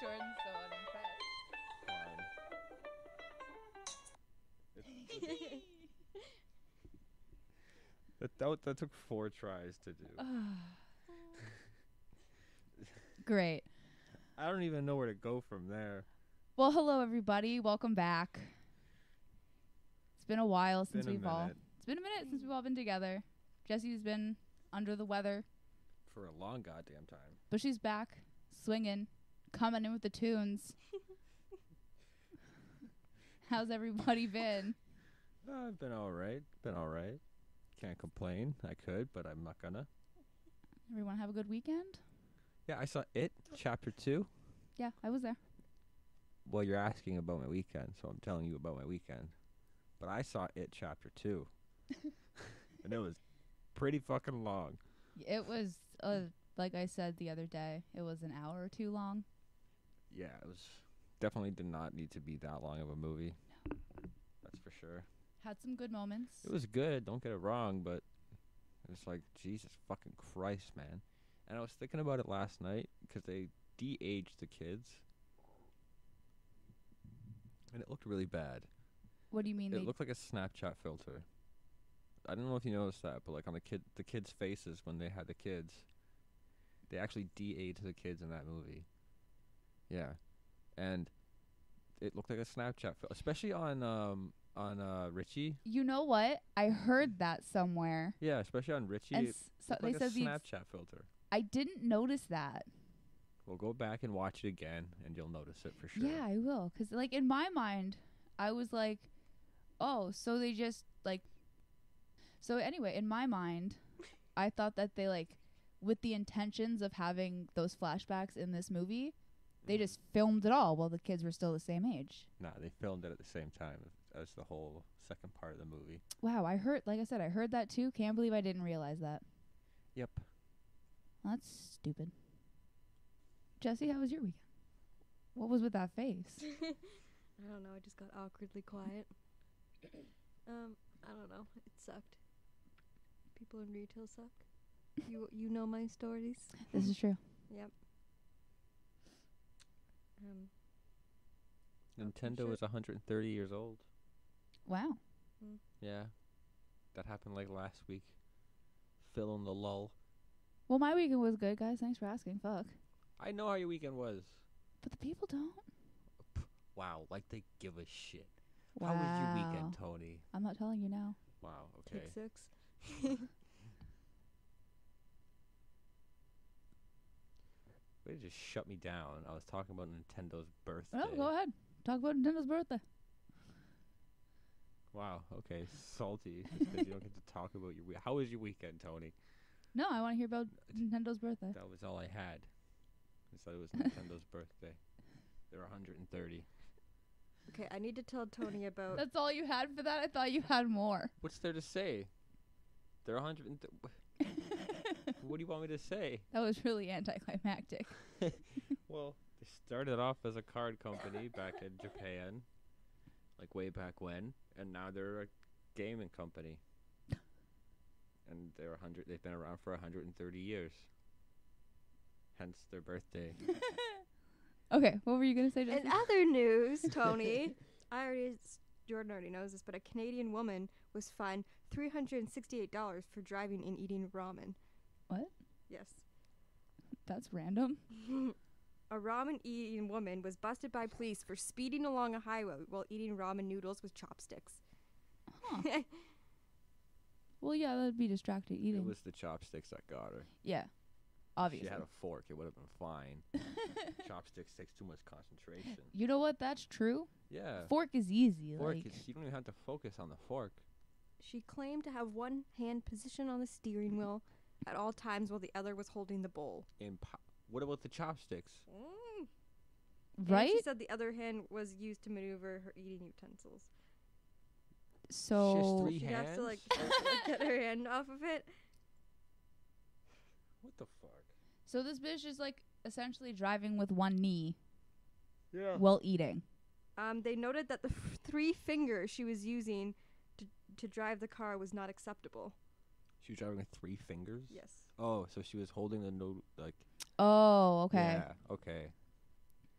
Jordan's so unimpressed. That took 4 tries to do. Great. I don't even know where to go from there. Well, hello everybody. Welcome back. It's been a while since It's been a minute since we've all been together. Jessie's been under the weather, for a long goddamn time. but she's back, swinging, coming in with the tunes. How's everybody been? I've been all right. Can't complain. I could, but I'm not gonna. Everyone have a good weekend? Yeah, I saw It, Chapter 2. Yeah, I was there. Well, you're asking about my weekend, so I'm telling you about my weekend. But I saw It, Chapter 2. And it was pretty fucking long. It was, like I said the other day, it was an hour or two long. Yeah, it was definitely did not need to be that long of a movie. No. That's for sure. Had some good moments. It was good, don't get it wrong, but it was like, Jesus fucking Christ, man. And I was thinking about it last night because they de-aged the kids. And it looked really bad. What do you mean? It looked like a Snapchat filter. I don't know if you noticed that, but like on the kids' faces when they had the kids, they actually de-aged the kids in that movie. Yeah. And it looked like a Snapchat filter, especially on Richie. You know what? I heard that somewhere. Yeah, especially on Richie. And It so looked they like a said Snapchat filter. I didn't notice that. Well, go back and watch it again, and you'll notice it for sure. Yeah, I will. 'Cause like in my mind, I was like, oh, so they just like. So anyway, in my mind, I thought that they like, with the intentions of having those flashbacks in this movie, they just filmed it all while the kids were still the same age. Nah, they filmed it at the same time as the whole second part of the movie. Wow, I heard that too. Can't believe I didn't realize that. Yep. Well, that's stupid. Jessie, how was your weekend? What was with that face? I don't know. I just got awkwardly quiet. I don't know. It sucked. People in retail suck. You know my stories. This is true. Yep. Nintendo is 130 years old. Wow. Yeah. That happened like last week. Fill in the lull. Well, my weekend was good, guys. Thanks for asking. Fuck. I know how your weekend was. But the people don't. Wow, like they give a shit. Wow. How was your weekend, Tony? I'm not telling you now. Wow, okay. Take 6. Way to just shut me down. I was talking about Nintendo's birthday. Oh, go ahead. Talk about Nintendo's birthday. Wow, okay. Salty. Just 'cause you don't get to talk about your weekend. How was your weekend, Tony? No, I want to hear about Nintendo's birthday. That was all I had. I said it was Nintendo's birthday. They're 130. Okay, I need to tell Tony about. That's all you had for that? I thought you had more. What's there to say? They're 130. What do you want me to say? That was really anticlimactic. Well, they started off as a card company back in Japan, like way back when, and now they're a gaming company. And they've been around for 130 years. Hence their birthday. Okay, what were you going to say, Jessie? In other news, Tony, Jordan already knows this, but a Canadian woman was fined $368 for driving and eating ramen. What? Yes. That's random. A ramen eating woman was busted by police for speeding along a highway while eating ramen noodles with chopsticks. Huh. Well, yeah, that'd be distracted eating. It was the chopsticks that got her. Yeah, obviously. If she had a fork, it would have been fine. Chopsticks takes too much concentration. You know what? That's true. Yeah. Fork is easy. Fork like. is, you don't even have to focus on the fork. She claimed to have one hand positioned on the steering wheel at all times while the other was holding the bowl. What about the chopsticks? Right? And she said the other hand was used to maneuver her eating utensils. So She has 3 She'd hands? have to like get her hand off of it. What the fuck? So this bitch is like essentially driving with one knee Yeah. while eating. They noted that the 3 fingers she was using to drive the car was not acceptable. She was driving with 3 fingers? Yes. Oh, so she was holding the note like. Oh, okay. Yeah. Okay.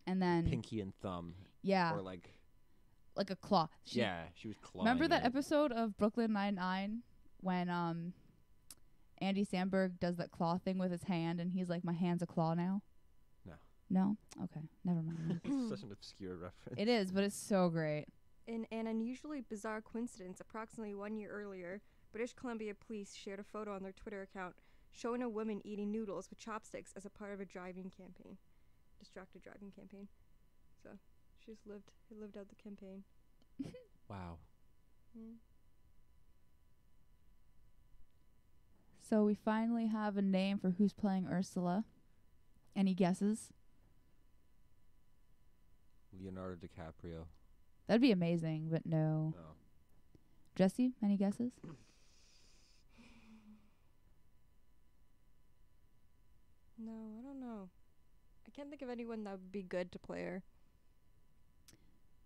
and then pinky and thumb, yeah, or like a claw. she was clawing. Remember that it. episode of Brooklyn Nine-Nine when Andy Samberg does that claw thing with his hand, and he's like, "My hand's a claw now." No? Okay, never mind. It's such an obscure reference. It is, but it's so great. In an unusually bizarre coincidence, approximately 1 year earlier, British Columbia police shared a photo on their Twitter account showing a woman eating noodles with chopsticks as a part of a distracted driving campaign. So she just lived out the campaign. Wow. Mm. So we finally have a name for who's playing Ursula. Any guesses? Leonardo DiCaprio. That'd be amazing, but no. Oh. Jessie, any guesses? No, I don't know. I can't think of anyone that would be good to play her.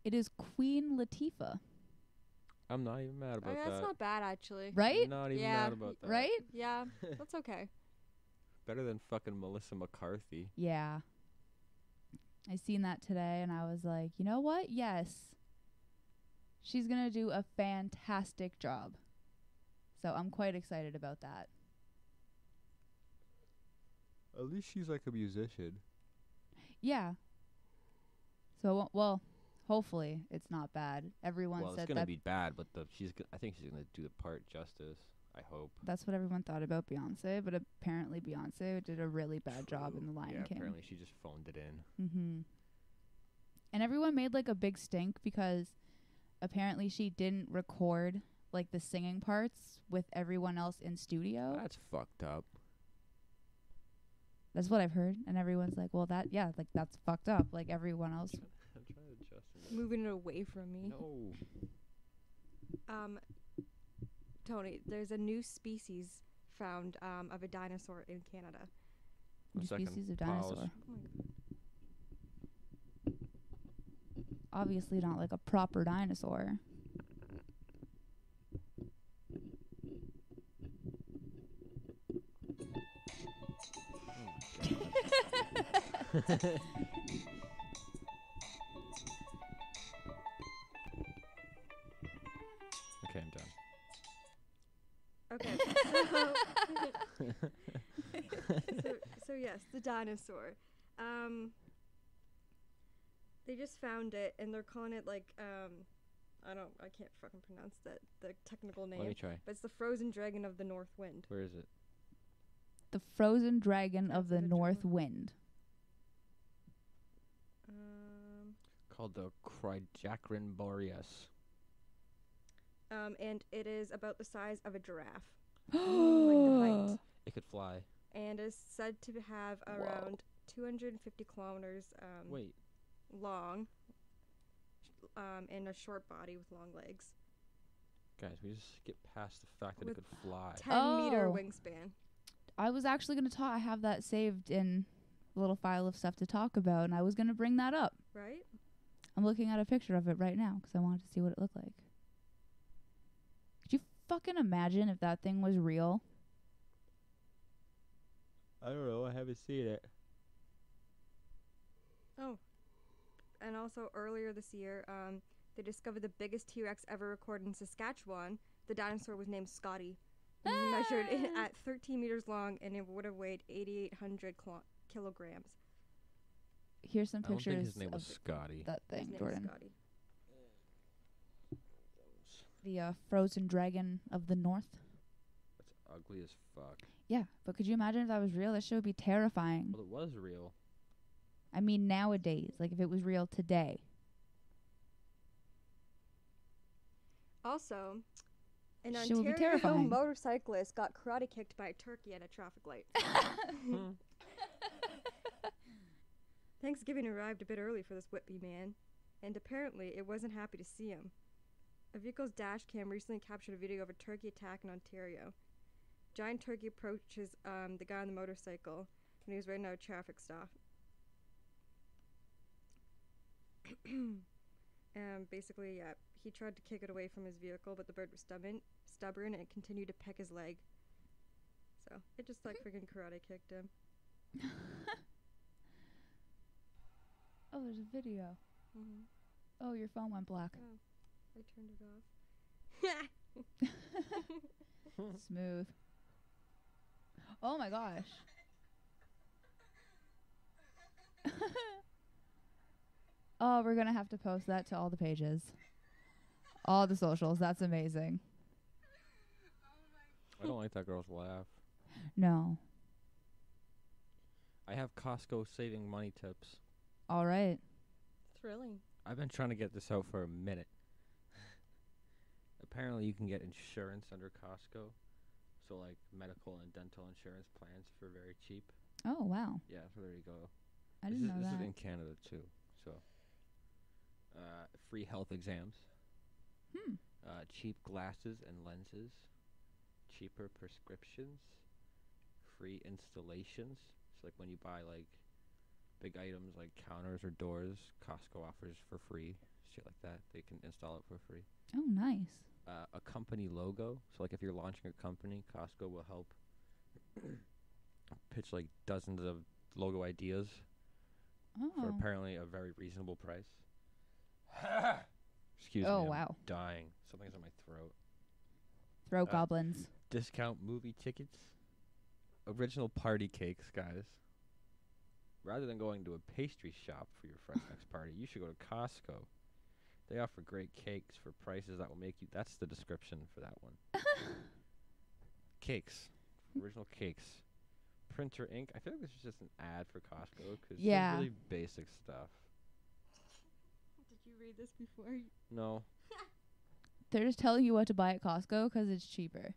It is Queen Latifah, I'm not even mad about That's that. not bad, actually. right? Not even Yeah. mad about that. Right? Yeah, that's okay. Better than fucking Melissa McCarthy. Yeah. I seen that today, and I was like, you know what? Yes. She's going to do a fantastic job. So I'm quite excited about that. At least she's like a musician. Yeah. So, well, hopefully it's not bad. Everyone Well, it's said gonna that be bad, but I think she's gonna do the part justice. I hope. that's what everyone thought about Beyonce, but apparently Beyonce did a really bad job in The Lion Yeah, King. apparently she just phoned it in. Mm-hmm. And everyone made like a big stink because apparently she didn't record like the singing parts with everyone else in studio. That's fucked up. That's what I've heard, and everyone's like, "Well, that's fucked up." Like everyone else. I'm trying to adjust. Moving it away from me. No. Tony, there's a new species found of a dinosaur in Canada. New 1 second. species of Pause. dinosaur. Oh my god. Obviously not like a proper dinosaur. Okay, I'm done. Okay. so yes, the dinosaur. They just found it and they're calling it like I can't fucking pronounce the technical name. Let me try. But it's the frozen dragon of the North Wind. Where is it? The frozen dragon of the That's the North dragon. Wind. Called the Cryjacrin boreas. And it is about the size of a giraffe. Like the height. It could fly. And is said to have around 250 kilometers Wait. long, and a short body with long legs. Guys, we just get past the fact that With it could fly. 10-meter Oh. wingspan. I was actually going to talk. I have that saved in a little file of stuff to talk about, and I was going to bring that up. Right? I'm looking at a picture of it right now because I wanted to see what it looked like. Could you fucking imagine if that thing was real? I don't know. I haven't seen it. Oh. And also earlier this year, they discovered the biggest T-Rex ever recorded in Saskatchewan. The dinosaur was named Scotty. And he measured it at 13 meters long, and it would have weighed 8,800 kilograms. Here's some I don't pictures think his name of was Scotty. that His thing, name is Jordan. Scotty. The frozen dragon of the North. That's ugly as fuck. Yeah, but could you imagine if that was real? That shit would be terrifying. Well, it was real. I mean, nowadays, like if it was real today. Also, an Shit would be Ontario terrifying. motorcyclist got karate kicked by a turkey at a traffic light. Thanksgiving arrived a bit early for this Whitby man, and apparently it wasn't happy to see him. A vehicle's dash cam recently captured a video of a turkey attack in Ontario. Giant turkey approaches the guy on the motorcycle when he was waiting at a traffic stop. Basically, yeah, he tried to kick it away from his vehicle, but the bird was stubborn, and it continued to peck his leg. So it just like freaking karate kicked him. Oh, there's a video. Mm-hmm. Oh, your phone went black. Oh, I turned it off. Smooth. Oh my gosh. Oh, we're gonna have to post that to all the pages. All the socials. That's amazing. I don't like that girl's laugh. No. I have Costco saving money tips. All right. Thrilling. I've been trying to get this out for a minute. Apparently, you can get insurance under Costco. So, like, medical and dental insurance plans for very cheap. Oh, wow. Yeah, so there you go. I didn't know This that. is in Canada, too. So, free health exams. Cheap glasses and lenses. Cheaper prescriptions. Free installations. So, like, when you buy, like, big items like counters or doors, Costco offers for free. Shit like that. They can install it for free. Oh, nice. A company logo. So, like, if you're launching a company, Costco will help pitch, like, dozens of logo ideas for Oh. apparently a very reasonable price. Excuse me. Oh, I'm wow. dying. Something's in my throat. Throat goblins. Discount movie tickets. Original party cakes, guys. Rather than going to a pastry shop for your friend's next party, you should go to Costco. They offer great cakes for prices that will make you... That's the description for that one. Cakes. Original cakes. Printer ink. I feel like this is just an ad for Costco because Yeah. it's really basic stuff. Did you read this before? No. They're just telling you what to buy at Costco because it's cheaper.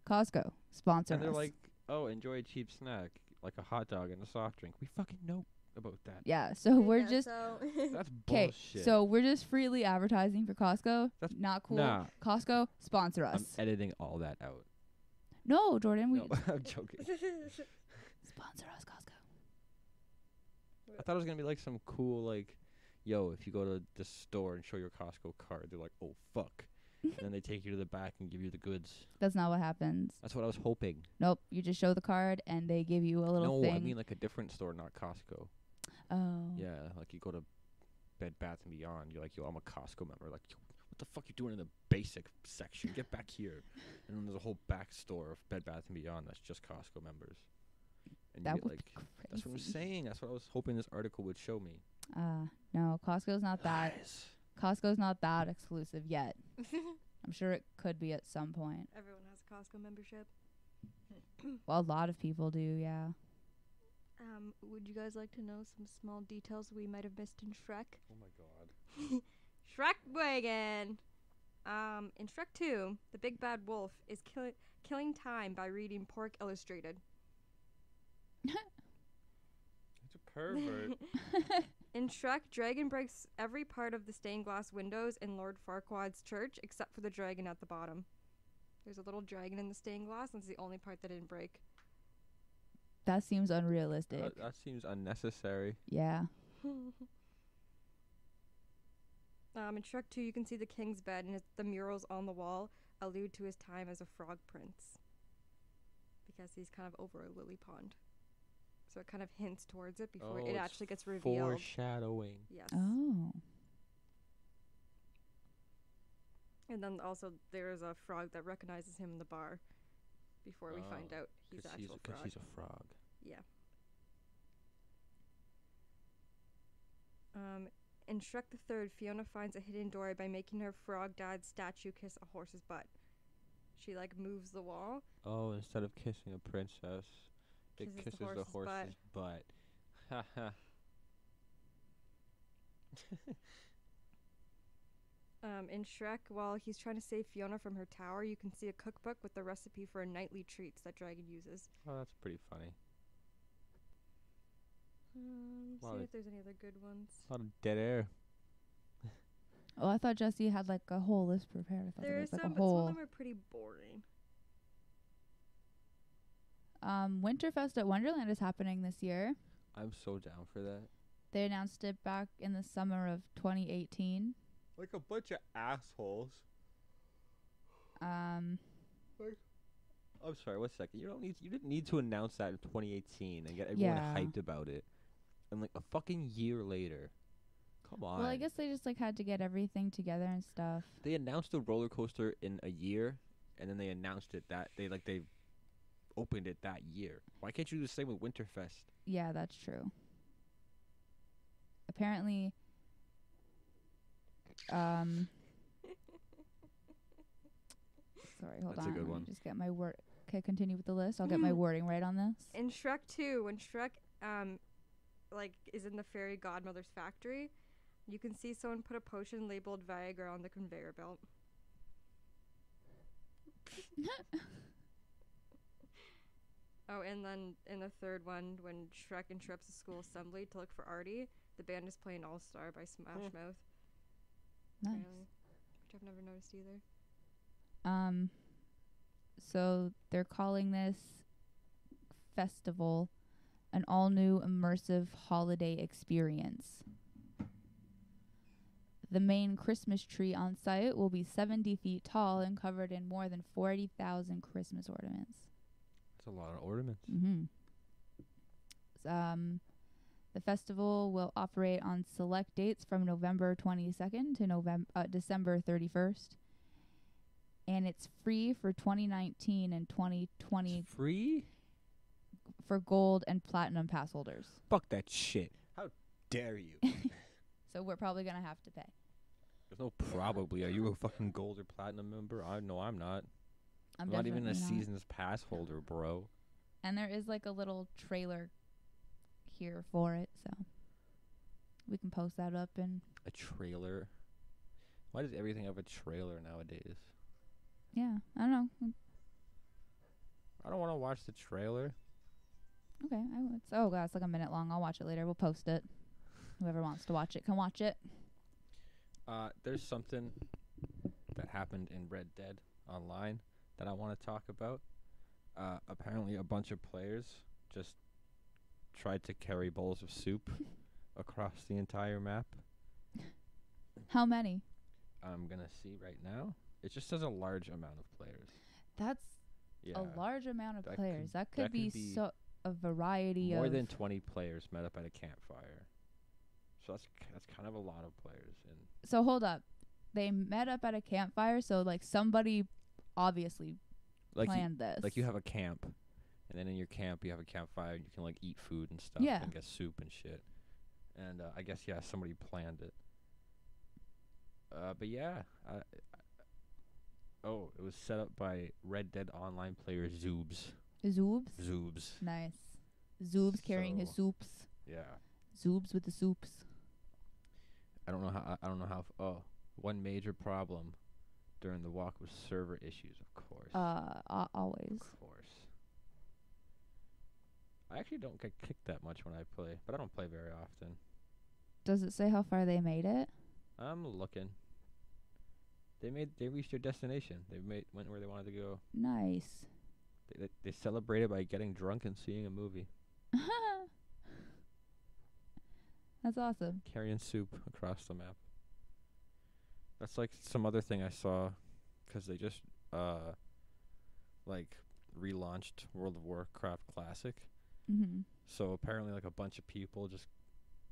Costco, sponsor And they're us. like, oh, enjoy a cheap snack, like a hot dog and a soft drink. We fucking know about that. Yeah, so we're just... That's Okay, bullshit. so we're just freely advertising for Costco. That's not cool. nah. Costco, sponsor I'm us. editing all that out. No, Jordan, we No, I'm joking. sponsor us, Costco. I thought it was going to be like some cool, like, yo, if you go to the store and show your Costco card, they're like, oh, fuck. And then they take you to the back and give you the goods. That's not what happens. That's what I was hoping. Nope, you just show the card and they give you a little No, thing. I mean like a different store, not Costco. Oh. Yeah, like you go to Bed Bath & Beyond. You're like, yo, I'm a Costco member. Like, yo, what the fuck you doing in the basic section? Get back here. And then there's a whole back store of Bed Bath & Beyond that's just Costco members. And That you get would like, be crazy. that's what I'm saying. That's what I was hoping this article would show me. No, Costco's not that. Lies. Costco's not that exclusive yet. I'm sure it could be at some point. Everyone has a Costco membership. Well, a lot of people do, yeah. Would you guys like to know some small details we might have missed in Shrek? Oh my god. Shrek Wagon! In Shrek 2, the big bad wolf is killing time by reading Pork Illustrated. It's a pervert. In Shrek, Dragon breaks every part of the stained glass windows in Lord Farquaad's church except for the dragon at the bottom. There's a little dragon in the stained glass, and it's the only part that didn't break. That seems unrealistic. That seems unnecessary. Yeah. In Shrek 2, you can see the king's bed, and the murals on the wall allude to his time as a frog prince. Because he's kind of over a lily pond. So it kind of hints towards it before it actually gets revealed. Foreshadowing. Yes. Oh. And then also there's a frog that recognizes him in the bar before we find out he's the actual frog. Because he's a frog. Yeah. In Shrek the Third, Fiona finds a hidden door by making her frog dad's statue kiss a horse's butt. She like moves the wall. Oh, instead of kissing a princess, it kisses the horse's butt. Haha. In Shrek, while he's trying to save Fiona from her tower, you can see a cookbook with the recipe for nightly treats that Dragon uses. Oh, that's pretty funny. See if there's any other good ones. A lot of dead air. Oh, I thought Jessie had like a whole list prepared. I thought there was like some, a but some whole. of them are pretty boring. Winterfest at Wonderland is happening this year. I'm so down for that. They announced it back in the summer of 2018. Like a bunch of assholes. I'm sorry, 1 second. You didn't need to announce that in 2018 and get everyone Yeah. hyped about it. And like a fucking year later, Come on. Well, I guess they just like had to get everything together and stuff. They announced the roller coaster in a year, and then they announced it that they opened it that year. Why can't you do the same with Winterfest? Yeah, that's true. Apparently, sorry, hold That's a on. good Let me one. just get my word. Okay, continue with the list. I'll get my wording right on this. In Shrek 2, when Shrek is in the fairy godmother's factory, you can see someone put a potion labeled Viagra on the conveyor belt. Oh, and then in the third one, when Shrek interrupts a school assembly to look for Artie, the band is playing All Star by Smash Mouth. Nice. Apparently, which I've never noticed either. So they're calling this festival an all-new immersive holiday experience. The main Christmas tree on site will be 70 feet tall and covered in more than 40,000 Christmas ornaments. That's a lot of ornaments. Mm-hmm. The festival will operate on select dates from November 22nd to December 31st. And it's free for 2019 and 2020 It's free? for gold and platinum pass holders. Fuck that shit. How dare you? So we're probably going to have to pay. There's no probably. Are you a fucking gold or platinum member? No, I'm not. I'm not even a definitely not. season's pass holder, bro. And there is like a little trailer here for it, so we can post that up. And A trailer? Why does everything have a trailer nowadays? yeah, I don't know. I don't want to watch the trailer. Okay, oh god, it's like a minute long. I'll watch it later. We'll post it. Whoever wants to watch it can watch it. There's something that happened in Red Dead Online that I want to talk about. Apparently a bunch of players just tried to carry bowls of soup across the entire map. How many? I'm going to see right now. It just says a large amount of players. That's Yeah. a large amount of That players. could- That could that be could be so a variety More of than 20 players met up at a campfire. So that's kind of a lot of players. And So hold up. They met up at a campfire, so like somebody obviously planned this. like you have a camp, and then in your camp you have a campfire and you can like eat food and stuff Yeah. and get soup and shit. And I guess somebody planned it. But yeah, it was set up by Red Dead Online player Zoobs. Zoobs. Nice. Zoobs carrying his So- soups. Yeah. Zoobs with the soups. I don't know how. One major problem during the walk was server issues, of course. Always. Of course. I actually don't get kicked that much when I play, but I don't play very often. Does it say how far they made it? I'm looking. They reached their destination. Went where they wanted to go. Nice. They celebrated by getting drunk and seeing a movie, That's awesome. carrying soup across the map. That's like some other thing I saw, 'cause they just relaunched World of Warcraft Classic. Mm-hmm. So apparently, like a bunch of people just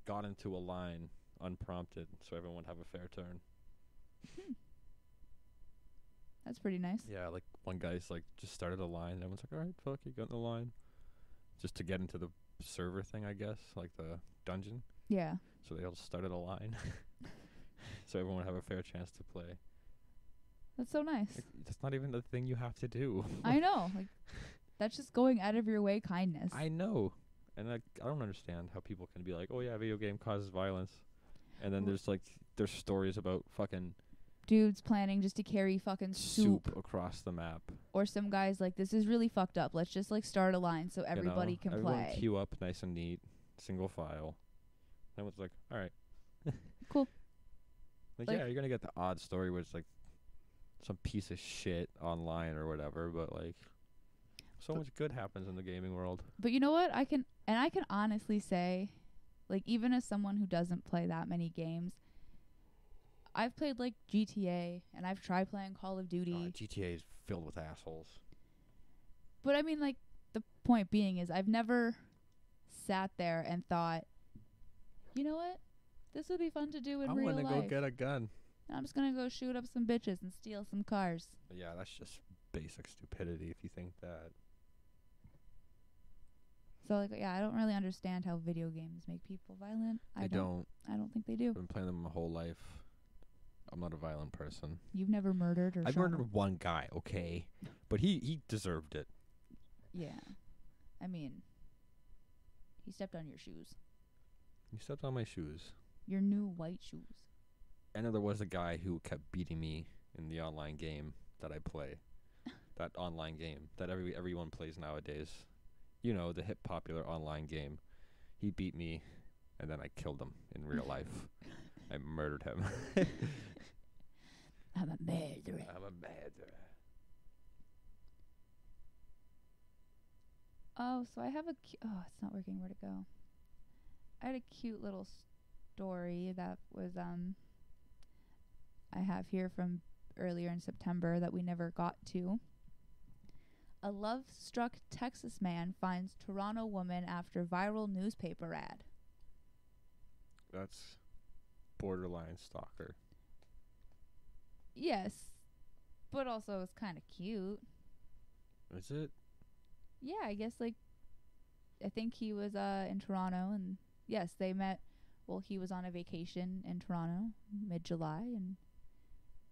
got into a line unprompted, so everyone would have a fair turn. That's pretty nice. Yeah, like one guy's like just started a line, and everyone's like, "All right, fuck, you got in the line," just to get into the server thing, I guess, like the dungeon. Yeah. So they all started a line, so everyone would have a fair chance to play. That's so nice. Like, that's not even the thing you have to do. I know. Like, that's just going out of your way kindness. I know, and I don't understand how people can be like, "Oh yeah, video game causes violence," and then there's stories about fucking Dudes planning just to carry fucking soup. across the map. Or some guys like, this is really fucked up. Let's just like start a line so everybody can everyone play. queue up nice and neat, single file. Everyone's like, all right. Cool. Like, Like- yeah, you're going to get the odd story where it's like some piece of shit online or whatever, but like so much good happens in the gaming world. But you know what? I can honestly say, like, even as someone who doesn't play that many games, I've played like GTA and I've tried playing Call of Duty. GTA is filled with assholes. But I mean, like, the point being is I've never sat there and thought, you know what? This would be fun to do in I real want to life. go get a gun. I'm just gonna go shoot up some bitches and steal some cars. Yeah, that's just basic stupidity if you think that. So like, yeah, I don't really understand how video games make people violent. I don't think they do. I've been playing them my whole life. I'm not a violent person. You've never murdered or I've shot murdered one guy, okay, but he deserved it. Yeah. I mean, he stepped on your shoes. He stepped on my shoes. Your new white shoes. And then there was a guy who kept beating me in the online game that I play. That online game that everyone plays nowadays. You know, the hip popular online game. He beat me, and then I killed him in real life. I murdered him. I'm a murderer. I'm a murderer. Oh, so I have oh, it's not working. Where'd it go? I had a cute little story that was I have here from earlier in September that we never got to. A love-struck Texas man finds Toronto woman after viral newspaper ad. That's borderline stalker. Yes, but also it's kind of cute. Is it? Yeah, I guess like I think he was in Toronto, and yes, they met. Well, he was on a vacation in Toronto mid-July, and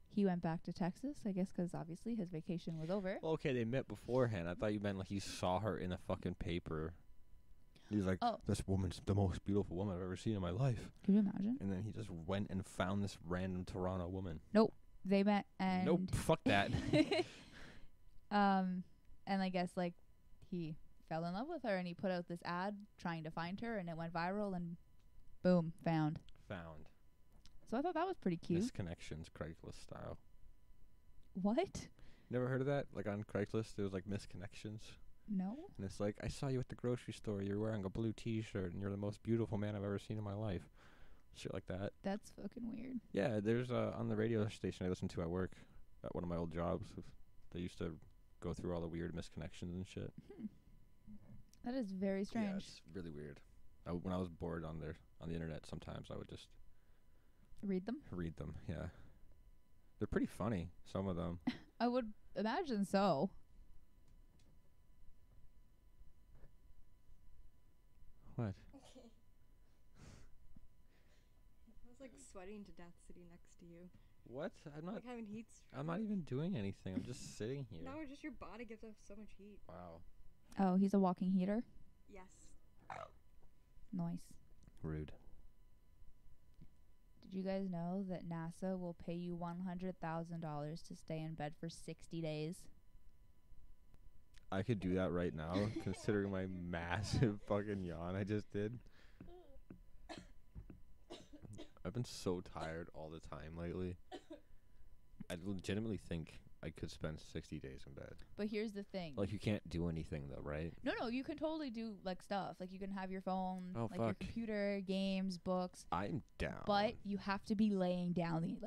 he went back to Texas, I guess, because obviously his vacation was over. Well, okay, they met beforehand. I thought you meant like he saw her in a fucking paper. He was like, this woman's the most beautiful woman I've ever seen in my life. Can you imagine? And then he just went and found this random Toronto woman. Nope. They met and... Nope, fuck that. And I guess, like, he fell in love with her, and he put out this ad trying to find her, and it went viral, and boom, found. So I thought that was pretty cute. Misconnections, Craigslist style. What? Never heard of that? Like on Craigslist, there was like misconnections. No. And it's like, I saw you at the grocery store. You're wearing a blue T-shirt, and you're the most beautiful man I've ever seen in my life. Shit like that. That's fucking weird. Yeah, there's on the radio station I listen to at work, at one of my old jobs, they used to go through all the weird misconnections and shit. That is very strange. Yeah, it's really weird. When I was bored on the internet, sometimes I would just read them. Yeah, they're pretty funny. Some of them. I would imagine so. What? I was like sweating to death sitting next to you. What? I'm not. Like having heat. I'm not even doing anything. I'm just sitting here. No, just your body gives off so much heat. Wow. Oh, he's a walking heater. Yes. Nice. Rude. Did you guys know that NASA will pay you $100,000 to stay in bed for 60 days? I could do that right now, considering my massive fucking yawn I just did. I've been so tired all the time lately. I legitimately think I could spend 60 days in bed. But here's the thing. Like, you can't do anything, though, right? No, you can totally do, like, stuff. Like, you can have your phone, Oh, like, your fuck. computer, games, books. I'm down. But you have to be laying down.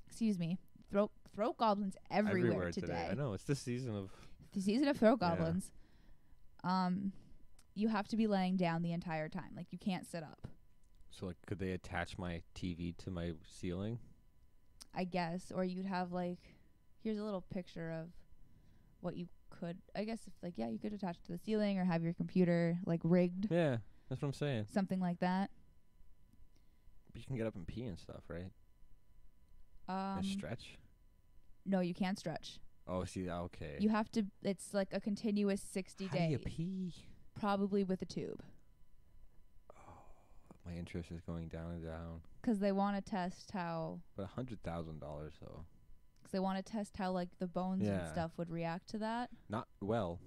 Excuse me. Throat goblins everywhere today. I know, it's the season of... The season of throat goblins. You have to be laying down the entire time. Like, you can't sit up. So, like, could they attach my TV to my ceiling? I guess. Or you'd have, like... Here's a little picture of what you could... I guess, if like, yeah, you could attach it to the ceiling or have your computer, like, rigged. Yeah, that's what I'm saying. Something like that. But you can get up and pee and stuff, right? And stretch? No, you can't stretch. Oh, see, okay. You have to... It's, like, a continuous 60 days. How do you pee? Probably with a tube. My interest is going down and down. Because they want to test how... But $100,000, though. Because they want to test how, like, the bones and stuff would react to that. Not well.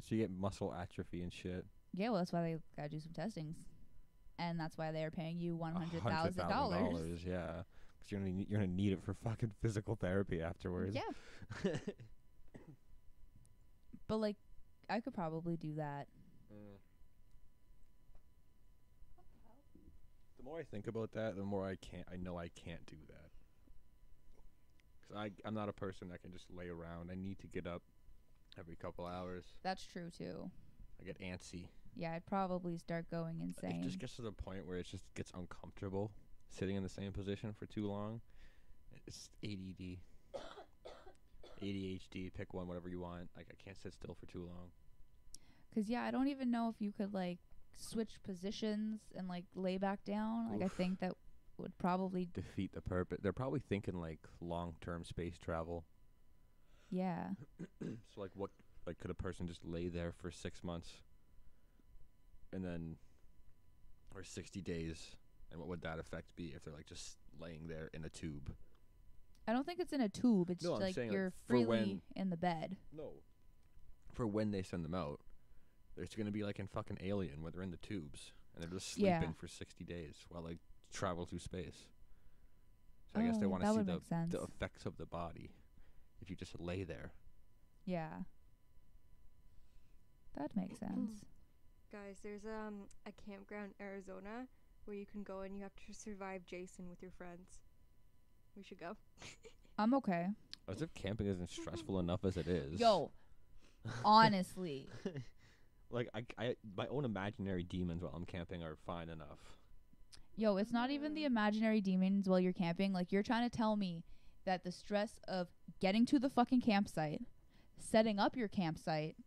So you get muscle atrophy and shit. Yeah, well, that's why they got to do some testings. And that's why they are paying you $100,000. $100,000, yeah. Because you're gonna need it for fucking physical therapy afterwards. Yeah. But, like, I could probably do that. The more I think about that, the more I know I can't do that. Because I'm not a person that can just lay around. I need to get up every couple hours. That's true, too. I get antsy. Yeah, I'd probably start going insane. It just gets to the point where it just gets uncomfortable sitting in the same position for too long. It's ADD. ADHD, pick one, whatever you want. Like, I can't sit still for too long. 'Cause yeah, I don't even know if you could like switch positions and like lay back down. Like, I think that would probably Defeat the purpose. They're probably thinking, like, long-term space travel. yeah. So, like, what, like, could a person just lay there for 6 months? And then, or 60 days? And what would that effect be if they're, like, just laying there in a tube? I don't think it's in a tube. It's No, I'm like saying, you're like, for freely when- in the bed. No. For when they send them out, there's going to be like in fucking Alien where they're in the tubes and they're just sleeping Yeah. for 60 days while they travel through space. So I guess they Oh, want that to see would make sense. the effects of the body if you just lay there. Yeah. That makes sense. Guys, there's a campground in Arizona where you can go and you have to survive Jason with your friends. We should go. I'm okay. As if camping isn't stressful enough as it is. Yo, honestly. Like, I my own imaginary demons while I'm camping are fine enough. Yo, it's not even the imaginary demons while you're camping. Like, you're trying to tell me that the stress of getting to the fucking campsite, setting up your campsite,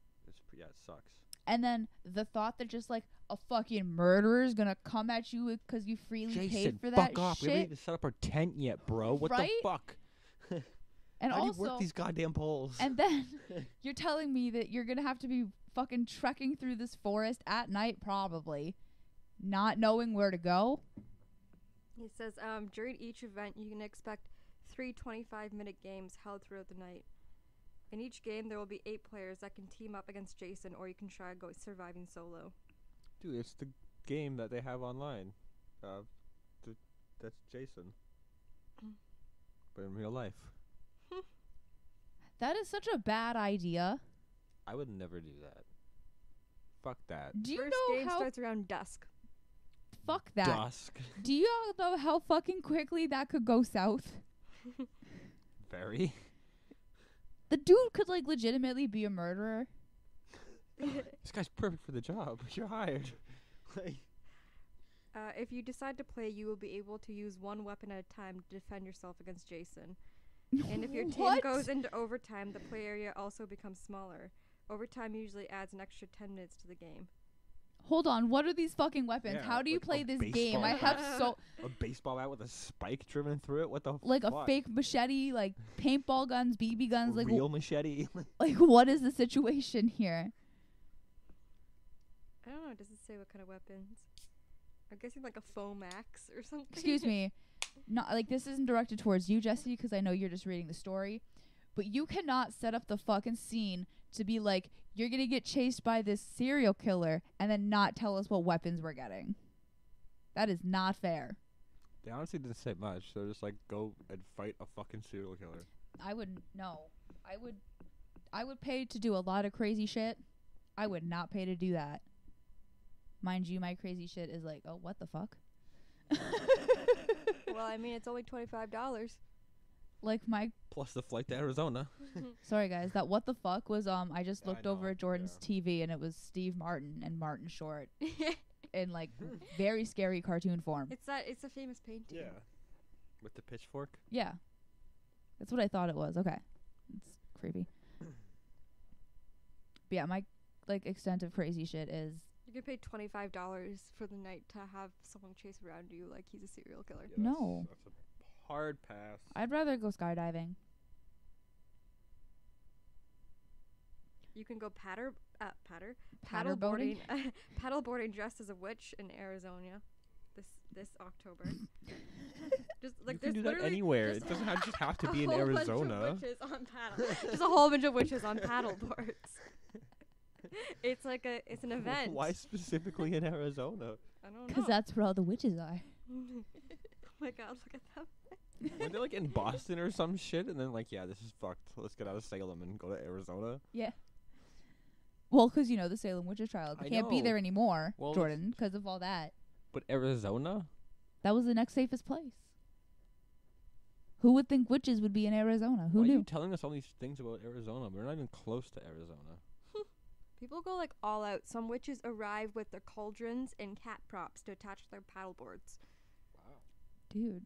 Yeah, it sucks. and then the thought that just like a fucking murderer is gonna come at you because you freely paid Jason, for that fuck off. We haven't shit. even set up our tent yet, bro. What Right? the fuck? And How do you also, work these goddamn poles? and then you're telling me that you're gonna have to be fucking trekking through this forest at night, probably, not knowing where to go. He says, during each event, you can expect 3 25-minute games held throughout the night. In each game, there will be 8 players that can team up against Jason, or you can try go surviving solo. Dude, it's the game that they have online. That's Jason. But in real life. That is such a bad idea. I would never do that. Fuck that. Do you First know game how? starts around dusk. Fuck that. Dusk. Do you all know how fucking quickly that could go south? Very. The dude could like legitimately be a murderer. This guy's perfect for the job. You're hired. Like, If you decide to play, you will be able to use one weapon at a time to defend yourself against Jason. And if your team What? goes into overtime, the play area also becomes smaller. Overtime usually adds an extra 10 minutes to the game. Hold on, what are these fucking weapons? Yeah, How do you like a play this game? baseball I have bat. so a baseball bat with a spike driven through it? What the like fuck? a fake machete, like paintball guns, BB guns, like real machete? like what is the situation here? I don't know. Does it say what kind of weapons? I'm guessing like a foam axe or something. Excuse me. Not like this isn't directed towards you, Jessie, because I know you're just reading the story. But you cannot set up the fucking scene to be like, you're gonna get chased by this serial killer and then not tell us what weapons we're getting. That is not fair. They honestly didn't say much. They're just like, go and fight a fucking serial killer. I would no. I would pay to do a lot of crazy shit. I would not pay to do that. Mind you, my crazy shit is like, oh, what the fuck? Well, I mean, it's only $25. Like my Plus the flight to Arizona. sorry guys, that what the fuck was I just I looked know, over at Jordan's yeah. TV and it was Steve Martin and Martin Short in like very scary cartoon form. It's a famous painting. With the pitchfork? Yeah. That's what I thought it was. Okay. It's creepy. But yeah, my like extent of crazy shit is You could pay $25 for the night to have someone chase around you like he's a serial killer. Yeah, No. That's a hard pass. I'd rather go skydiving. You can go Paddleboarding? paddleboarding paddleboarding dressed as a witch in Arizona this October. Just like You can do there's that literally anywhere. just It doesn't just have to a be in whole bunch of Arizona. witches on paddle. Just a whole bunch of witches on paddleboards. It's like it's an event. Why specifically in Arizona? I don't know. Because that's where all the witches are. Oh my god, look at them. Were they like in Boston or some shit? And then like, yeah, this is fucked. Let's get out of Salem and go to Arizona. Yeah. Well, because, you know, the Salem witches trial. They I can't be know. there anymore, Well, Jordan, because of all that. But Arizona? That was the next safest place. Who would think witches would be in Arizona? Who Why knew? are you telling us all these things about Arizona? We're not even close to Arizona. People go like all out. Some witches arrive with their cauldrons and cat props to attach to their paddleboards. Wow. Dude.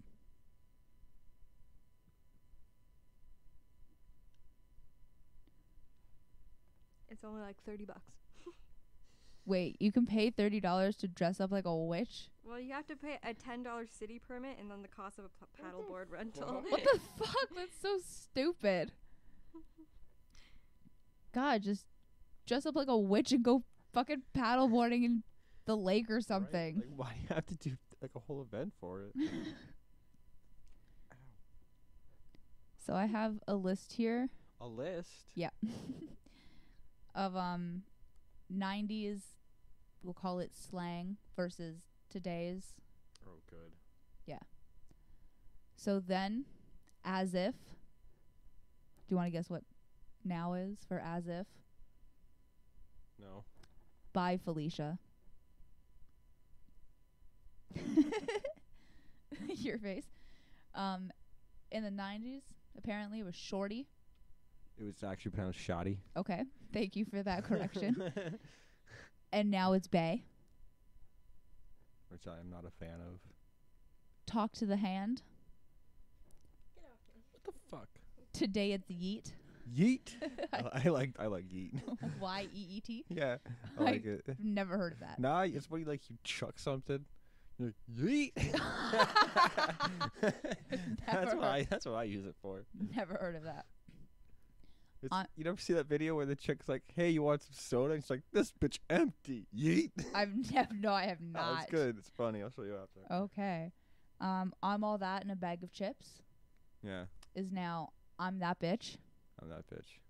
It's only like $30. Wait, you can pay $30 to dress up like a witch? Well, you have to pay a $10 city permit and then the cost of a paddleboard rental. What the fuck? That's so stupid. God, just dress up like a witch and go fucking paddleboarding in the lake or something. Right? Like, why do you have to do like a whole event for it? So I have a list here. A list? Yeah. Of 90s, we'll call it slang, versus today's. Oh, good. So then, as if. Do you want to guess what now is for as if? No. Bye, Felicia. Your face. In the 90s, apparently it was shorty. It was actually pronounced shoddy. Okay, thank you for that correction. And now it's bae. Which I am not a fan of. Talk to the hand. What the fuck? Today it's yeet. Yeet? I like yeet. Y-E-E-T? Yeah. I like it. I've never heard of that. Nah, it's when you chuck something. You're like, yeet. That's what I use it for. Never heard of that. You never see that video where the chick's like, "Hey, you want some soda?" And she's like, "This bitch empty." Yeet. I have not. Oh, it's good. It's funny. I'll show you after. Okay. I'm all that in a bag of chips Yeah, is now I'm that bitch. I'm that bitch.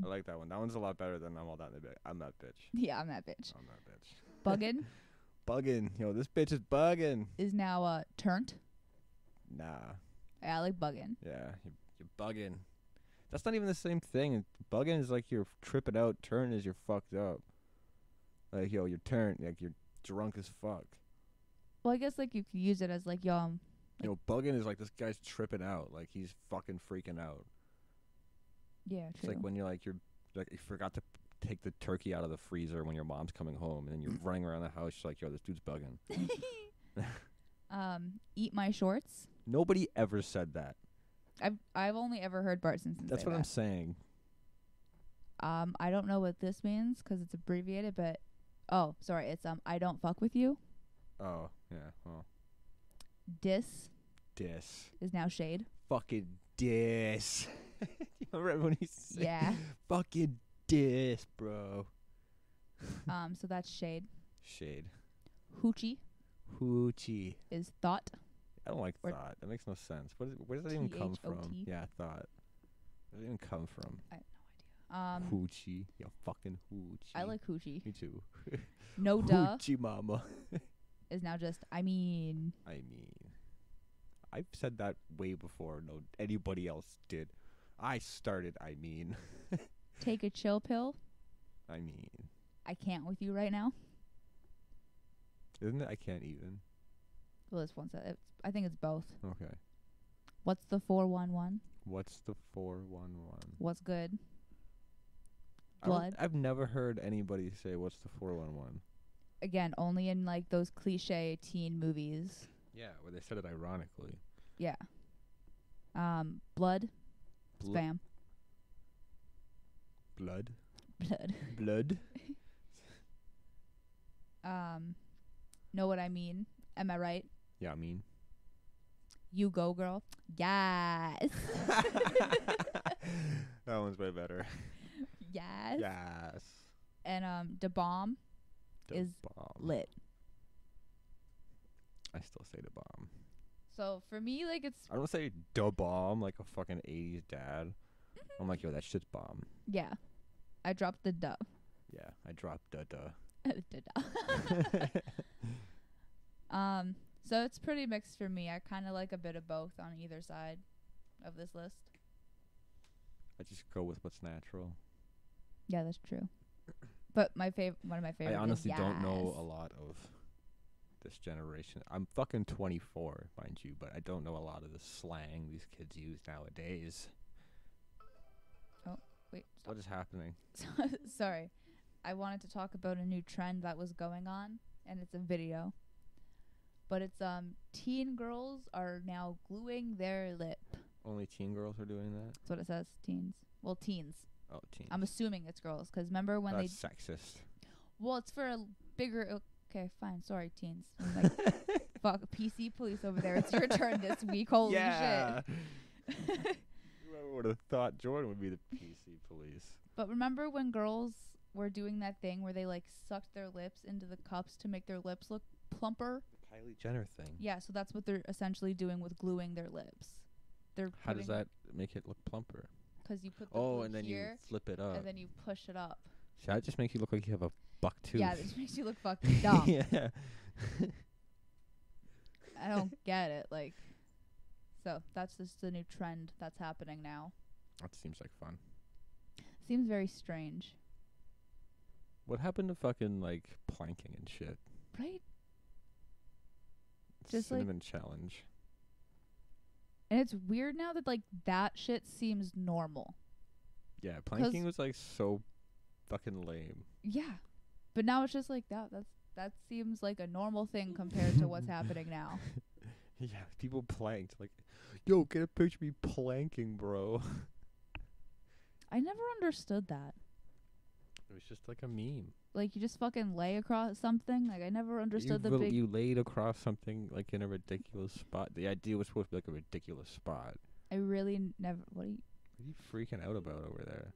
I like that one. That one's a lot better than I'm all that in the bit. I'm that bitch. Yeah, I'm that bitch. I'm that bitch. Buggin' Bugging. Yo, this bitch is bugging. is now turnt. Nah. I like buggin'. Yeah, you're bugging. That's not even the same thing. Bugging is like you're tripping out. Turn is you're fucked up. Like, yo, you're turned. Like, you're drunk as fuck. Well, I guess like you could use it as like yo. Yo, bugging is like this guy's tripping out. Like, he's fucking freaking out. Yeah, It's true. like when you're like you forgot to take the turkey out of the freezer when your mom's coming home, and then you're running around the house. You're like, yo, this dude's bugging. Eat my shorts. Nobody ever said that. I've only ever heard Bart Simpson That's say what that. I'm saying. I don't know what this means 'cause it's abbreviated, but sorry, it's I don't fuck with you. Oh, yeah. Well, Dis dis. is now shade. Fucking dis. You remember when he said, Yeah. fucking dis, bro. So that's shade. Shade. Hoochie Hoochie. is thought. I don't like Or thought. That makes no sense. Where does that even come from? T-H-O-T? Yeah, thought. Where does it even come from? I have no idea. Hoochie. Yo, fucking hoochie. I like hoochie. Me too. No duh Hoochie mama. is now just I mean. I've said that way before anybody else did. I started, Take a chill pill. I can't with you right now. Isn't it I can't even? Well, this one said I think it's both. Okay. What's the 411? What's the 411? What's good? Blood. I've never heard anybody say what's the 411. Again, only in like those cliche teen movies. Yeah, where they said it ironically. Yeah. Blood. Spam. Blood. Blood. Blood. Know what I mean? Am I right? Yeah, You go, girl. Yes. That one's way better. Yes. Yes. And da bomb is bomb. lit. I still say the bomb. So for me, like it's I don't say da bomb like a fucking 80s dad. I'm like, yo, that shit's bomb. yeah. I dropped the duh. Yeah, I dropped da. So it's pretty mixed for me. I kind of like a bit of both on either side of this list. I just go with what's natural. Yeah, that's true. But one of my favorite. I honestly is don't know yes. a lot of this generation. I'm fucking 24, mind you, but I don't know a lot of the slang these kids use nowadays. Oh, wait. Stop. What is happening? Sorry. I wanted to talk about a new trend that was going on, and it's a video. But it's teen girls are now gluing their lip. Only teen girls are doing that? That's what it says. Teens. Well, teens. Oh, teens. I'm assuming it's girls, 'cause remember when That's sexist. Well, it's for a bigger. Okay, fine. Sorry, teens. I'm like, fuck, PC police over there. It's your turn this week. Holy shit. Whoever would have thought Jordan would be the PC police? But remember when girls were doing that thing where they like sucked their lips into the cups to make their lips look plumper? The Kylie Jenner thing. Yeah, so that's what they're essentially doing with gluing their lips. How does that make it look plumper? 'Cause you put the glue and then here, you flip it up. and then you push it up. See, that just makes you look like you have a buck tooth. Yeah, that just makes you look fucking dumb. Yeah. I don't get it. Like, so that's just the new trend that's happening now. That seems like fun. Seems very strange, What happened to fucking like planking and shit? right? Just like- Cinnamon challenge. And it's weird now that like that shit seems normal. Yeah, planking was like so fucking lame. Yeah, but now it's just like that seems like a normal thing compared to what's happening now. Yeah, people planked. Like, yo, get a picture of me planking, bro. I never understood that. It was just like a meme. Like, you just fucking lay across something. Like, I never understood You laid across something like in a ridiculous spot. The idea was supposed to be like a ridiculous spot. I really never. What are you? What are you freaking out about over there?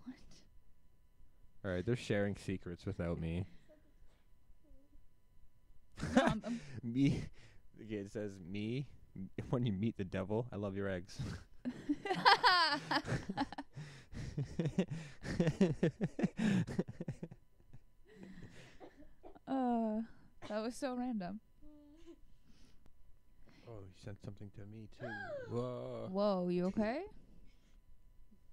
What? All right, they're sharing secrets without me. No, I'm Me. Okay, it says me. When you meet the devil, I love your eggs. That was so random. Oh, you sent something to me too. Whoa. Whoa, you okay?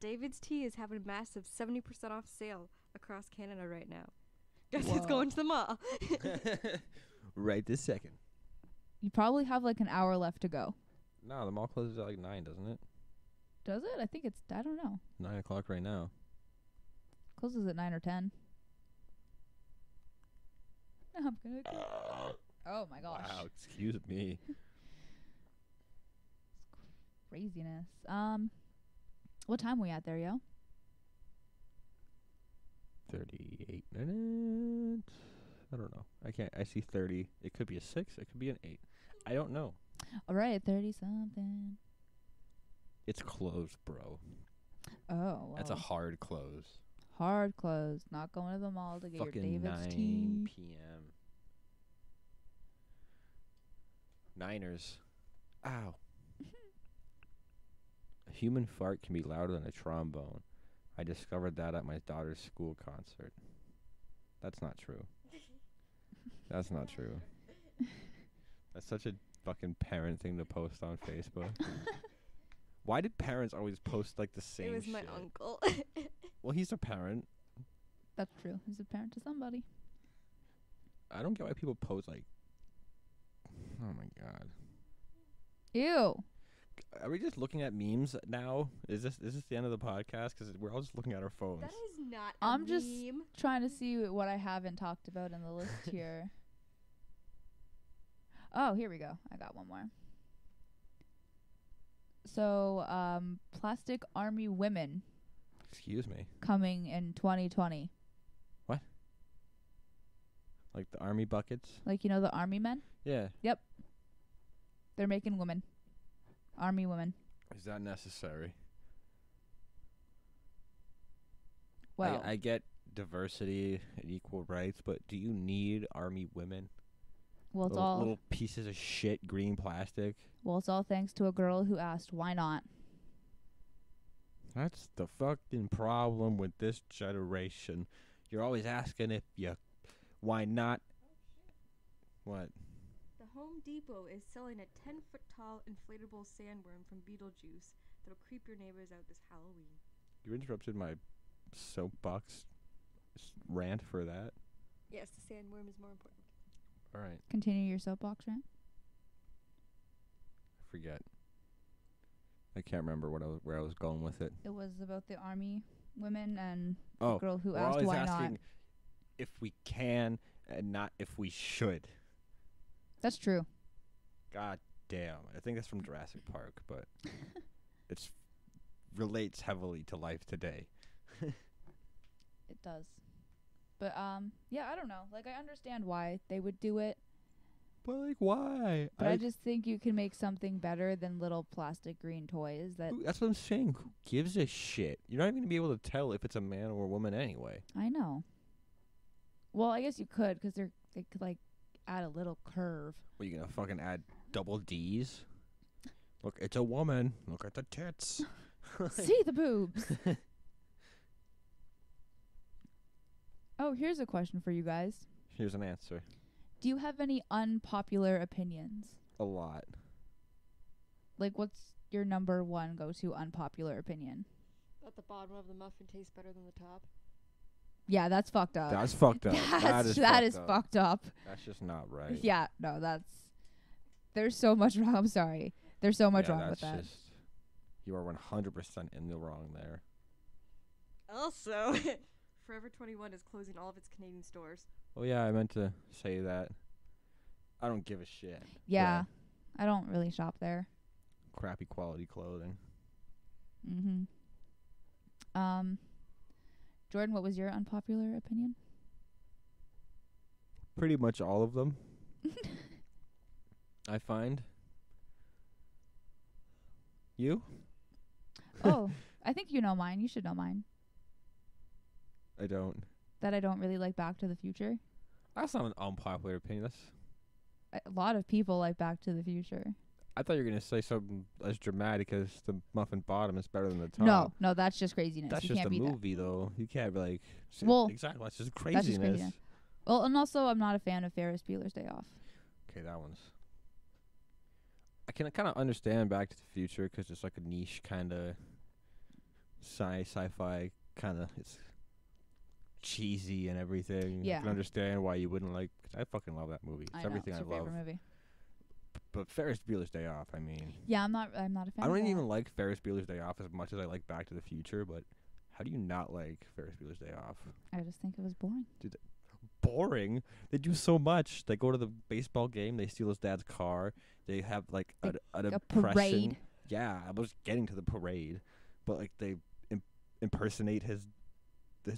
David's Tea is having a massive 70% off sale across Canada right now. Guess it's Whoa. going to the mall. Right this second. You probably have like an hour left to go. No, the mall closes at like 9, doesn't it? Does it? I think it's. I don't know. 9 o'clock right now. Closes at 9 or 10. I'm gonna. Oh my gosh. Wow, excuse me. Craziness. What time we at there, yo? 38 minutes. I don't know. I see 30. It could be a 6. It could be an 8. I don't know. All right, 30 something. It's closed, bro. Oh, well. That's a hard close. Hard close. Not going to the mall to get Fucking your David's 9 tea. p.m. Niners. Ow. A human fart can be louder than a trombone. I discovered that at my daughter's school concert. That's not true. That's not true. That's such a fucking parent thing to post on Facebook. Why did parents always post like the same It was shit? my uncle. Well, he's a parent. That's true. He's a parent to somebody. I don't get why people post like... Oh my god. Ew. Are we just looking at memes now? Is this the end of the podcast? Because we're all just looking at our phones. That is not a I'm meme. just trying to see what I haven't talked about in the list here. Oh, here we go. I got one more. So, plastic army women Excuse me. coming in 2020. Like the army buckets? Like, you know, the army men? Yeah. They're making women. Army women. Is that necessary? Well, I get diversity and equal rights, but do you need army women? well, it's little, all little pieces of shit green plastic. it's all thanks to a girl who asked, "Why not?" That's the fucking problem with this generation. You're always asking why not? What? The Home Depot is selling a 10-foot tall inflatable sandworm from Beetlejuice that'll creep your neighbors out this Halloween. You interrupted my soapbox rant for that. Yes, the sandworm is more important. All right. Continue your soapbox rant. I forget. I can't remember where I was going with it. It was about the army women and Oh, the girl who we're asked always why asking not. if we can and not if we should. That's true. God damn. I think that's from Jurassic Park, but it's relates heavily to life today. It does. But yeah, I don't know. Like, I understand why they would do it, But like, why? but I just think you can make something better than little plastic green toys that That's what I'm saying. Who gives a shit? You're not even gonna be able to tell if it's a man or a woman anyway. I know. Well, I guess you could, 'cause they could like add a little curve. What, you gonna fucking add double D's? Look, it's a woman. Look at the tits. See the boobs. Oh, here's a question for you guys. Here's an answer. Do you have any unpopular opinions? A lot. Like, what's your number one go-to unpopular opinion? That the bottom of the muffin tastes better than the top. Yeah, that's fucked up. That's fucked up. That is fucked up. That's just not right. Yeah, no, there's so much wrong. I'm sorry. There's so much wrong with that. You are 100% in the wrong there. Also, Forever 21 is closing all of its Canadian stores. Oh yeah, I meant to say that. I don't give a shit. Yeah, I don't really shop there. Crappy quality clothing. Mm-hmm. Jordan, what was your unpopular opinion? Pretty much all of them. I find. You? Oh, I think you know mine. You should know mine. I don't. That I don't really like Back to the Future. That's not an unpopular opinion. A lot of people like Back to the Future. I thought you were gonna say something as dramatic as the muffin bottom is better than the top. No, that's just craziness. That's you just can't a beat movie, though. You can't be like. Well, exactly. That's just That's craziness. just craziness. Well, and also I'm not a fan of Ferris Bueller's Day Off. Okay, that one's. I can kind of understand Back to the Future because it's like a niche kind of sci-fi kind of. It's cheesy and everything. Yeah. I can understand why you wouldn't like. Cause I fucking love that movie. It's everything it's I your love. favorite movie. But Ferris Bueller's Day Off. I mean. Yeah, I'm not a fan. I of don't that. even like Ferris Bueller's Day Off as much as I like Back to the Future. But how do you not like Ferris Bueller's Day Off? I just think it was boring. Boring. They do so much. They go to the baseball game. They steal his dad's car. They have like an a impression. parade. Yeah, I was getting to the parade, but like they impersonate his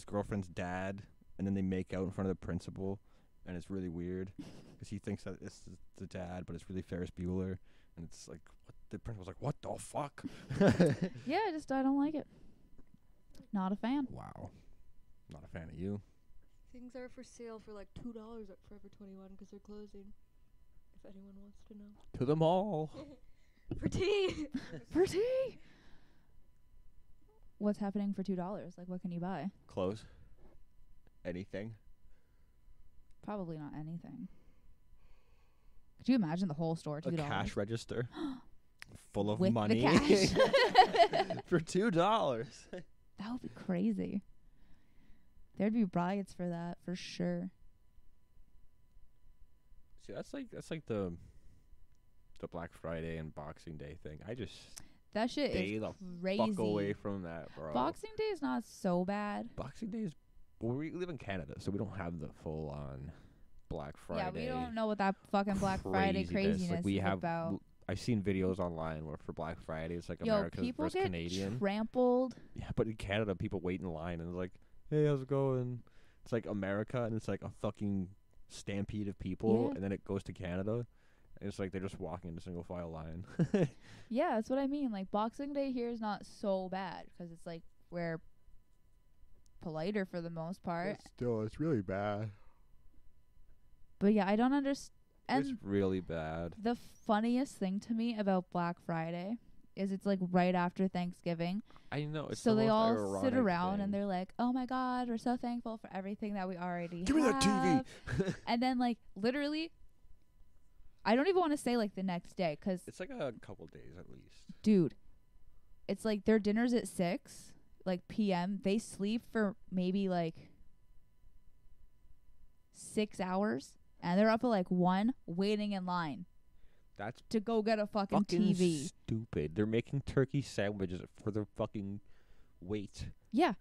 girlfriend's dad, and then they make out in front of the principal, and it's really weird because he thinks that it's the dad, but it's really Ferris Bueller, and it's like the principal's like, "What the fuck?" Yeah, I don't like it. Not a fan. Wow, not a fan of you. Things are for sale for like $2 at Forever 21 because they're closing. If anyone wants to know. To the mall. For tea. For tea. What's happening for $2? Like, what can you buy? Clothes. Anything. Probably not anything. Could you imagine the whole store $2? A cash register full of With money the cash. for $2. That would be crazy. There'd be riots for that for sure. See, that's like the Black Friday and Boxing Day thing. I just That shit stay is the crazy. fuck away from that, bro. Boxing Day is not so bad. Boxing Day is. Well, we live in Canada, so we don't have the full on Black Friday. Yeah, we don't know what that fucking Black Friday craziness Like we is have. about. I've seen videos online where for Black Friday it's like Yo, America people versus get Canadian. trampled. Yeah, but in Canada, people wait in line and it's like, "Hey, how's it going?" It's like America, and it's like a fucking stampede of people, Yeah. and then it goes to Canada, and it's like they're just walking in a single file line. Yeah, that's what I mean. Like, Boxing Day here is not so bad because it's like we're politer for the most part. But still, it's really bad. But yeah, I don't understand. It's really bad. The funniest thing to me about Black Friday is it's like right after Thanksgiving. I know. It's So the they most all ironic sit around thing. and they're like, "Oh my God, we're so thankful for everything that we already Give me that have." TV. And then like literally, I don't even want to say like the next day because, It's like a couple days at least. dude, it's like their dinner's at 6 like p.m. They sleep for maybe like 6 hours and they're up at like 1 waiting in line That's to go get a fucking fucking TV. stupid. They're making turkey sandwiches for their fucking wait. Yeah.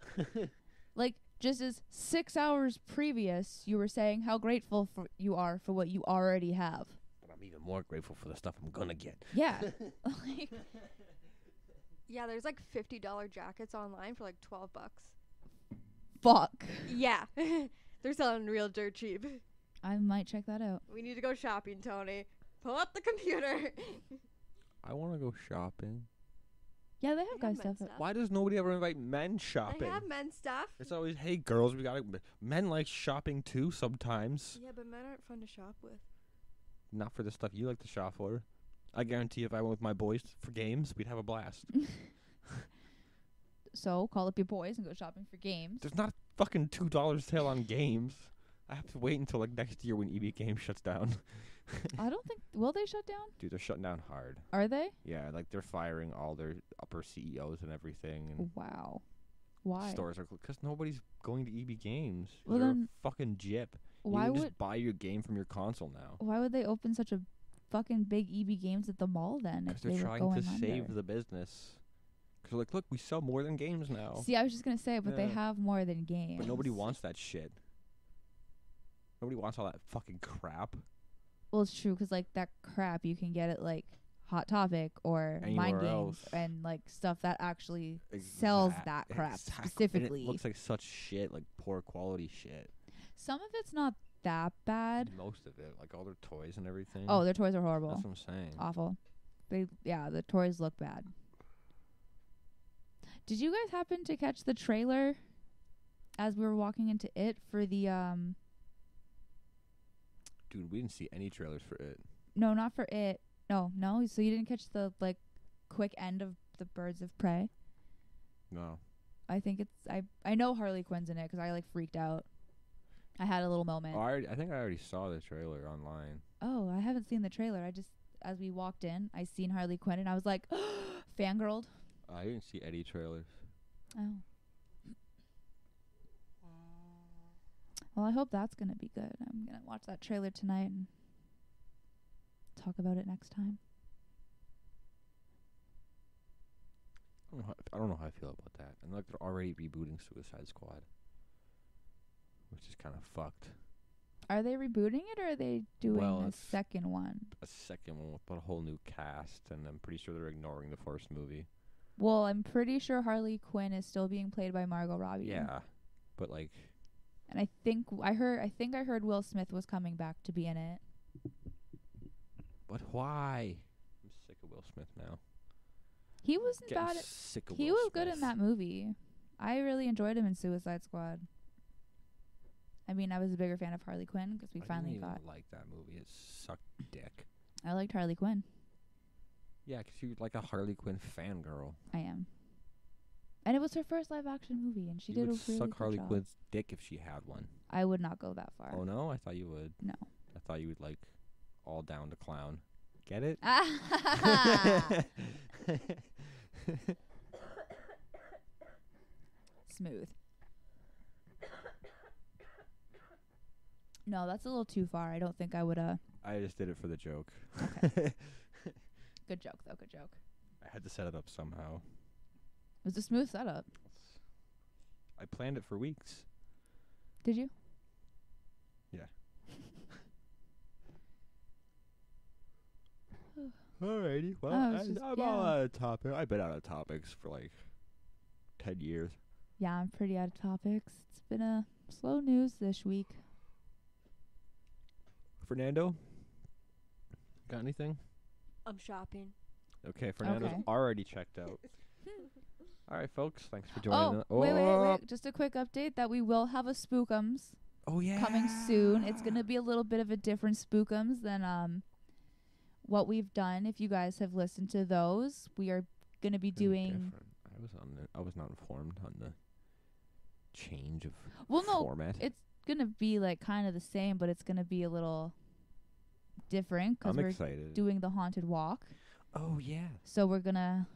Like, just as 6 hours previous, you were saying how grateful you are for what you already have. But I'm even more grateful for the stuff I'm gonna get. Yeah. Like, Yeah, there's like $50 jackets online for like $12. fuck. Yeah. They're selling real dirt cheap. I might check that out. We need to go shopping, Tony. Pull up the computer. I want to go shopping. Yeah, they have guys men's stuff. Why does nobody ever invite men shopping? They have men's stuff. It's always, hey girls, we gotta. Men like shopping too sometimes. Yeah, but men aren't fun to shop with. Not for the stuff you like to shop for. I guarantee if I went with my boys for games, we'd have a blast. So, call up your boys and go shopping for games. There's not a fucking $2 sale on games. I have to wait until like next year when EB Games shuts down. I don't think... Will they shut down? Dude, they're shutting down hard. Are they? Yeah, like they're firing all their upper CEOs and everything. And Wow. Why? stores are because nobody's going to EB Games. Well, They're then a fucking jip. Why you can would... just buy your game from your console now. Why would they open such a fucking big EB Games at the mall then? Because If they're they were trying going to under? save the business. Because they're like, look, we sell more than games now. See, I was just gonna say, but they Yeah. have more than games. But nobody wants that shit. Nobody wants all that fucking crap. Well, it's true, 'cause like that crap you can get at like Hot Topic or Mind Anywhere Games else. and like stuff that actually sells that crap Exactly. And specifically. it looks like such shit, like poor quality shit. Some of it's not that bad. Most of it, like all their toys and everything. Oh, their toys are horrible. That's what I'm saying. Awful. The toys look bad. Did you guys happen to catch the trailer as we were walking into it for the Dude, we didn't see any trailers for it. no, not for it. No, so you didn't catch the like quick end of the Birds of Prey? No. I think it's I know Harley Quinn's in it 'cause I like freaked out. I had a little moment. Oh, I think I already saw the trailer online. Oh, I haven't seen the trailer. I just, as we walked in, I seen Harley Quinn and I was like, fangirled. I didn't see any trailers. Oh. Well, I hope that's going to be good. I'm going to watch that trailer tonight and talk about it next time. I don't know how I feel about that. And like they're already rebooting Suicide Squad, which is kind of fucked. Are they rebooting it or are they doing a it's second one? a second one with a whole new cast, and I'm pretty sure they're ignoring the first movie. Well, I'm pretty sure Harley Quinn is still being played by Margot Robbie. Yeah, but like, And I think I heard Will Smith was coming back to be in it. but why? I'm sick of Will Smith now. He wasn't Getting bad. sick of He Will was good in Smith. that movie. I really enjoyed him in Suicide Squad. I mean, I was a bigger fan of Harley Quinn 'cause we I finally didn't got. even like that movie. It sucked dick. I liked Harley Quinn. Yeah, 'cause you're like a Harley Quinn fangirl. I am. And it was her first live action movie, and she You did a would really suck good Harley job. Quinn's dick if she had one. I would not go that far. Oh no, I thought you would. No. I thought you would like all down to clown. Get it? Smooth. No, that's a little too far. I don't think I would. I just did it for the joke. Okay. Good joke, though. Good joke. I had to set it up somehow. It was a smooth setup. I planned it for weeks. Did you? Yeah. Alrighty. Well, Oh, it's just- I'm yeah. all out of topic. I've been out of topics for like 10 years. Yeah, I'm pretty out of topics. It's been a slow news this week. Fernando? Got anything? I'm shopping. Okay, Fernando's Okay. already checked out. Alright, folks. Thanks for joining us. Wait. Just a quick update that we will have a Spookums Oh, yeah. coming soon. It's going to be a little bit of a different Spookums than what we've done. If you guys have listened to those, we are going to be Very doing... different. I was not informed on the change of Well, no, format. it's going to be like kind of the same, but it's going to be a little different because I'm we're excited. doing the haunted walk. Oh, yeah. So we're going to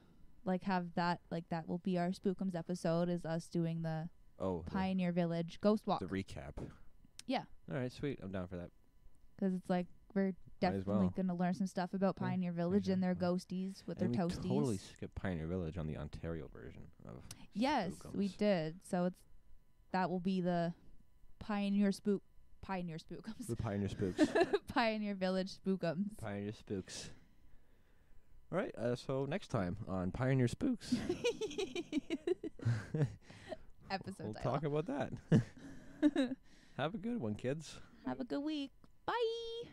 like have that, like that will be our Spookums episode, is us doing the Oh, Pioneer Village ghost walk. the recap. Yeah. All right, sweet. I'm down for that. 'Cause it's like we're as definitely well. gonna learn some stuff about Yeah, Pioneer Village and their exactly. ghosties with And their we toasties. totally skipped Pioneer Village on the Ontario version of Yes, we Spookums. did. So that will be the Pioneer Spookums. The Pioneer Spooks. Pioneer Village Spookums. Pioneer Spooks. All right, so next time on Pioneer Spooks, Episode we'll title. talk about that. Have a good one, kids. Have a good week. Bye.